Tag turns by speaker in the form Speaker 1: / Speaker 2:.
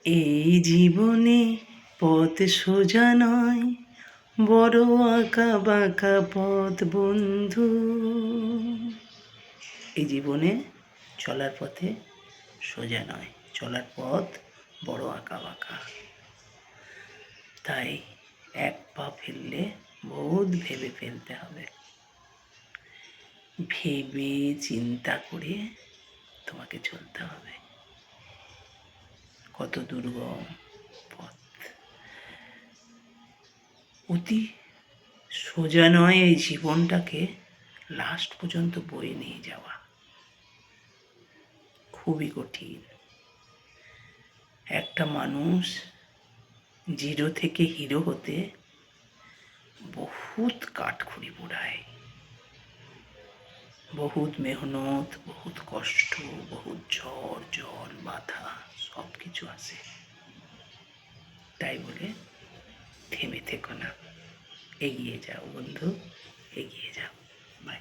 Speaker 1: এই জীবনে পথ সোজা নয়, বড় আঁকা বাঁকা পথ বন্ধু। এই জীবনে চলার পথে সোজা নয়, চলার পথ বড় আঁকা বাঁকা। তাই এক পা ফেললে বহুত ভেবে ফেলতে হবে। ভেবে চিন্তা করে তোমাকে চলতে হবে। কত দুর্গম পথ, অতি সোজা নয় এই জীবনটাকে লাস্ট পর্যন্ত বয়ে নিয়ে যাওয়া, খুবই কঠিন। একটা মানুষ জিরো থেকে হিরো হতে বহুত কাঠখড়ি পোড়ায়, বহুত মেহনত, বহুত কষ্ট, বহুত ঝড় জল বাধা সব কিছু আছে। তাই বলে থেমে থেকো না, এগিয়ে যাও বন্ধু, এগিয়ে যাও। বাই।